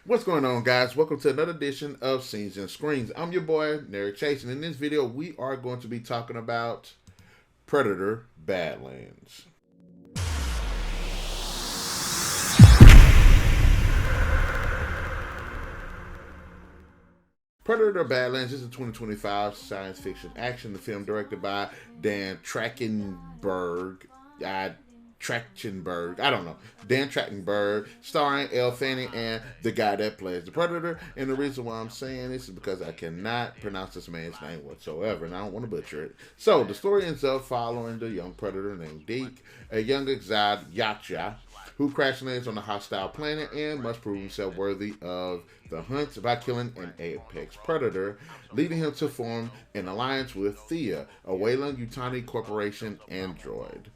What's going on, guys? Welcome to another edition of Scenes and Screens. I'm your boy, NarikChase, and in this video, we are going to be talking about Predator Badlands. Predator Badlands is a 2025 science fiction action film directed by Dan Trachtenberg. I don't know. Dan Trachtenberg, starring Elle and the guy that plays the Predator. And the reason why I'm saying this is because I cannot pronounce this man's name whatsoever, and I don't want to butcher it. So the story ends up following the young Predator named Deke, a young exiled Yautja, who crash lands on a hostile planet and must prove himself worthy of the hunt by killing an apex predator, leading him to form an alliance with Thia, a Weyland-Yutani Corporation android.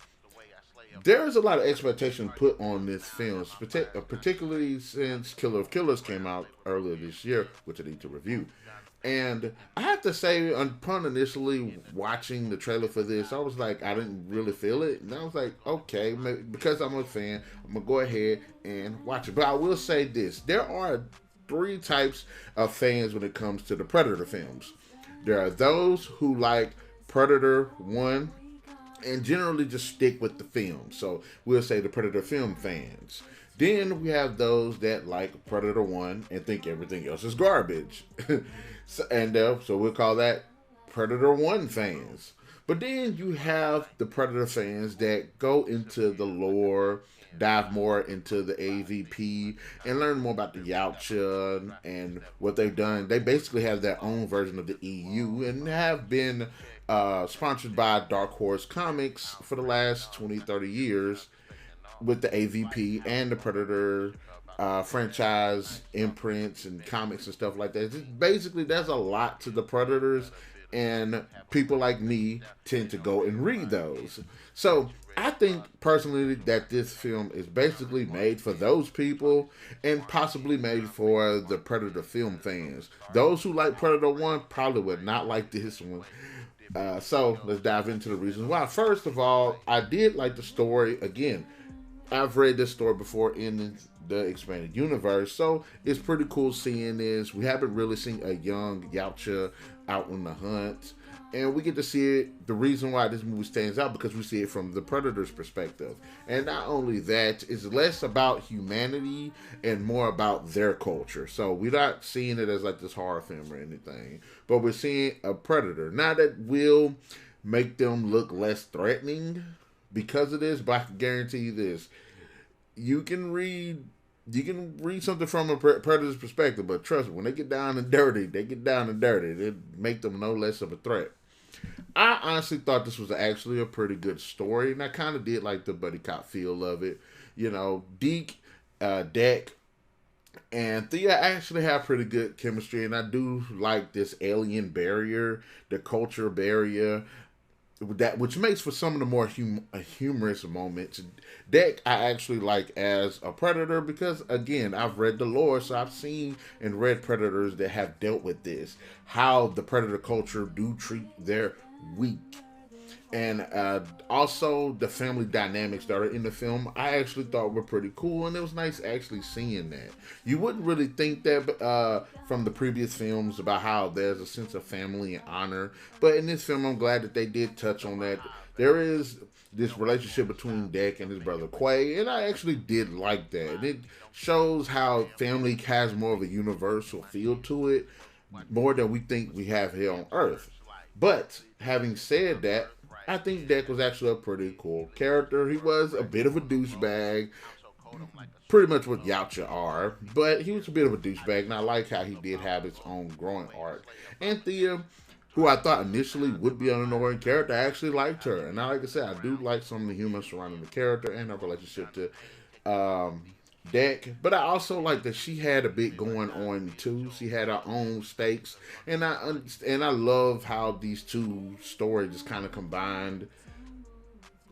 There is a lot of expectation put on this film, particularly since Killer of Killers came out earlier this year, which I need to review. And I have to say, upon initially watching the trailer for this, I was like, I didn't really feel it. And I was like, okay, maybe because I'm a fan, I'm going to go ahead and watch it. But I will say this. There are three types of fans when it comes to the Predator films. There are those who like Predator 1 and generally just stick with the film. So we'll say the Predator film fans. Then we have those that like Predator 1 and think everything else is garbage. So we'll call that Predator 1 fans. But then you have the Predator fans that go into the lore, dive more into the AVP, and learn more about the Yautja and what they've done. They basically have their own version of the EU and have been sponsored by Dark Horse Comics for the last 20, 30 years with the AVP and the Predator franchise imprints and comics and stuff like that. Just basically, there's a lot to the Predators, and people like me tend to go and read those. So I think personally that this film is basically made for those people and possibly made for the Predator film fans. Those who like Predator 1 probably would not like this one. So let's dive into the reasons why. First of all, I did like the story. Again, I've read this story before in the expanded universe, so it's pretty cool seeing this. We haven't really seen a young Yautja out on the hunt, and we get to see it. The reason why this movie stands out because we see it from the Predator's perspective, and not only that, it's less about humanity and more about their culture. So we're not seeing it as like this horror film or anything, but we're seeing a Predator. Now that will make them look less threatening because of this, but I can guarantee you this: you can read something from a Predator's perspective, but trust me, when they get down and dirty, They make them no less of a threat. I honestly thought this was actually a pretty good story, and I kind of did like the buddy cop feel of it. You know, Deke, Deck, and Thea actually have pretty good chemistry, and I do like this alien barrier, the culture barrier, that which makes for some of the more humorous moments. Deck I actually like as a Predator because again I've read the lore, so I've seen and read Predators that have dealt with this, how the Predator culture do treat their weak, and also the family dynamics that are in the film I actually thought were pretty cool, and it was nice actually seeing that. You wouldn't really think that from the previous films about how there's a sense of family and honor, but in this film I'm glad that they did touch on that. There is this relationship between Deck and his brother Quay, and I actually did like that. And it shows how family has more of a universal feel to it, more than we think we have here on Earth. But having said that, I think Deck was actually a pretty cool character. He was a bit of a douchebag, pretty much what Yautja are, but he was a bit of a douchebag, and I like how he did have his own growing arc. And Thea, who I thought initially would be an annoying character, I actually liked her. And like I said, I do like some of the humor surrounding the character and her relationship to Deck, but I also like that she had a bit going on too. She had her own stakes, and I love how these two stories just kind of combined.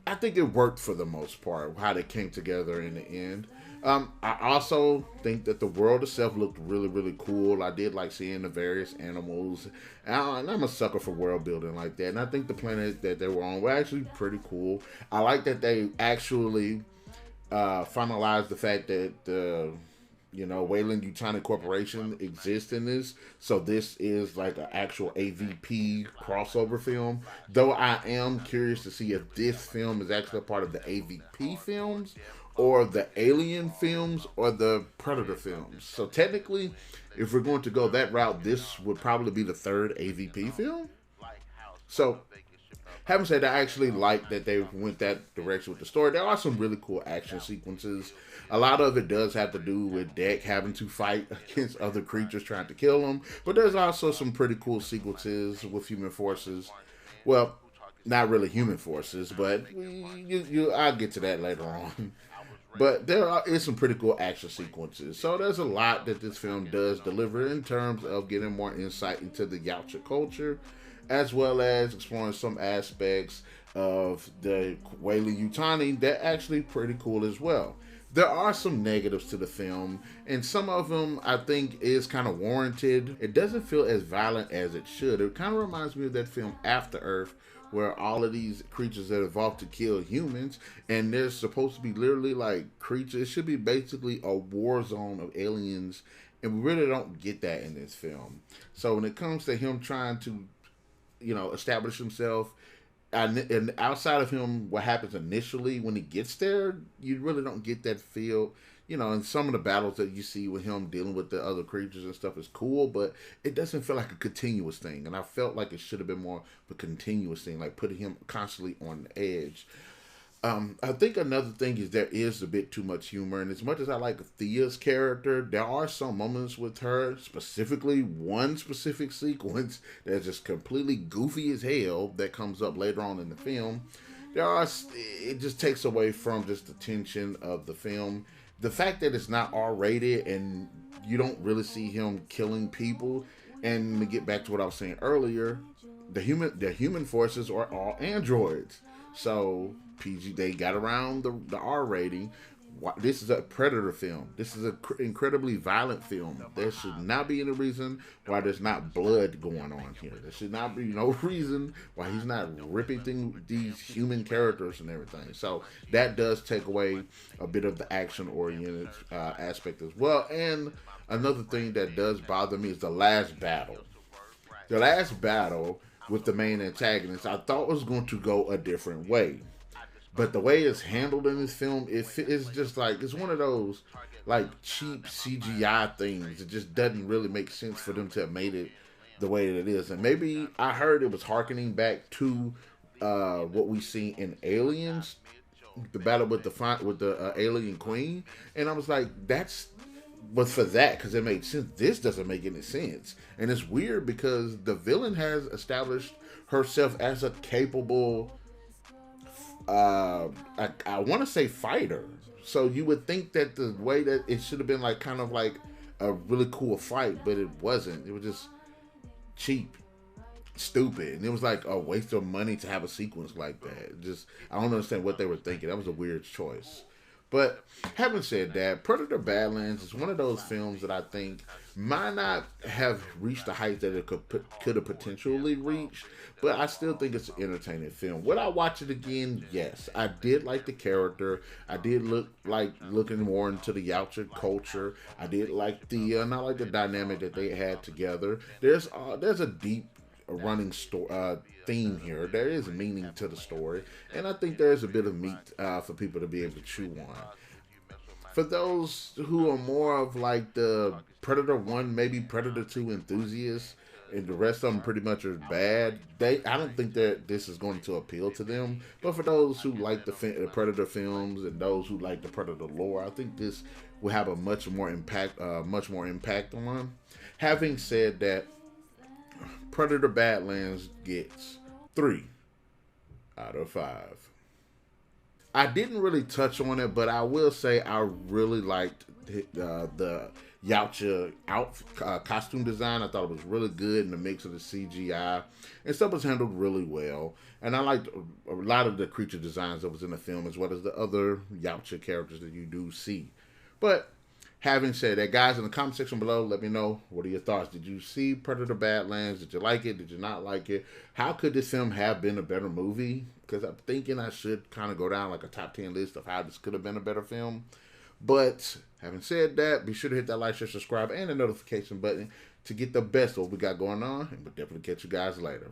I think it worked for the most part, how they came together in the end. I also think that the world itself looked really, really cool. I did like seeing the various animals, and I'm a sucker for world building like that. And I think the planet that they were on were actually pretty cool. I like that they actually finalized the fact that You know, Weyland-Yutani Corporation exists in this, so this is like an actual AVP crossover film. Though I am curious to see if this film is actually a part of the AVP films, or the Alien films, or the Predator films. So technically, if we're going to go that route, this would probably be the third AVP film. So having said that, I actually like that they went that direction with the story. There are some really cool action sequences. A lot of it does have to do with Deck having to fight against other creatures trying to kill him. But there's also some pretty cool sequences with human forces. Well, not really human forces, but I'll get to that later on. But is some pretty cool action sequences. So there's a lot that this film does deliver in terms of getting more insight into the Yautja culture, as well as exploring some aspects of the Weyland-Yutani that actually pretty cool as well. There are some negatives to the film, and some of them I think is kind of warranted. It doesn't feel as violent as it should. It kind of reminds me of that film After Earth, where all of these creatures that evolved to kill humans, and they're supposed to be literally like creatures. It should be basically a war zone of aliens, and we really don't get that in this film. So when it comes to him trying to, establish himself, and outside of him, what happens initially when he gets there, you really don't get that feel. And some of the battles that you see with him dealing with the other creatures and stuff is cool, but it doesn't feel like a continuous thing. And I felt like it should have been more of a continuous thing, like putting him constantly on the edge. I think another thing is there is a bit too much humor, and as much as I like Thia's character, there are some moments with her, specifically one specific sequence that's just completely goofy as hell that comes up later on in the film. It just takes away from just the tension of the film. The fact that it's not R-rated and you don't really see him killing people, and to get back to what I was saying earlier, the human forces are all androids. So PG, they got around the R rating. This is a Predator film. This is an incredibly violent film. There should not be any reason why there's not blood going on here. There should not be no reason why he's not ripping these human characters and everything. So that does take away a bit of the action-oriented aspect as well. And another thing that does bother me is the last battle. The last battle with the main antagonist, I thought was going to go a different way. But the way it's handled in this film, it's just like, it's one of those like cheap CGI things. It just doesn't really make sense for them to have made it the way that it is. And maybe I heard it was harkening back to what we see in Aliens, the battle with the alien queen. And I was like, was for that, because it made sense. This doesn't make any sense. And it's weird because the villain has established herself as a capable, I want to say fighter. So you would think that the way that it should have been like kind of like a really cool fight, but it wasn't. It was just cheap, stupid, and it was like a waste of money to have a sequence like that. I don't understand what they were thinking. That was a weird choice. But having said that, Predator Badlands is one of those films that I think might not have reached the height that it could have potentially reached, but I still think it's an entertaining film. Would I watch it again? Yes. I did like the character. I did looking more into the Yautja culture. I did like Thia, and I like the dynamic that they had together. There's a deep running theme here. There is meaning to the story, and I think there's a bit of meat for people to be able to chew on. For those who are more of like the Predator 1, maybe Predator 2 enthusiasts, and the rest of them pretty much are bad, I don't think that this is going to appeal to them. But for those who like the Predator films and those who like the Predator lore, I think this will have a much more impact on. Having said that, Predator Badlands gets 3 out of 5. I didn't really touch on it, but I will say I really liked the Yautja costume design. I thought it was really good in the mix of the CGI, and stuff was handled really well. And I liked a lot of the creature designs that was in the film, as well as the other Yautja characters that you do see. But having said that, guys, in the comment section below, let me know, what are your thoughts? Did you see Predator Badlands? Did you like it? Did you not like it? How could this film have been a better movie? Because I'm thinking I should kind of go down like a top 10 list of how this could have been a better film. But having said that, be sure to hit that like, share, subscribe, and the notification button to get the best of what we got going on. And we'll definitely catch you guys later.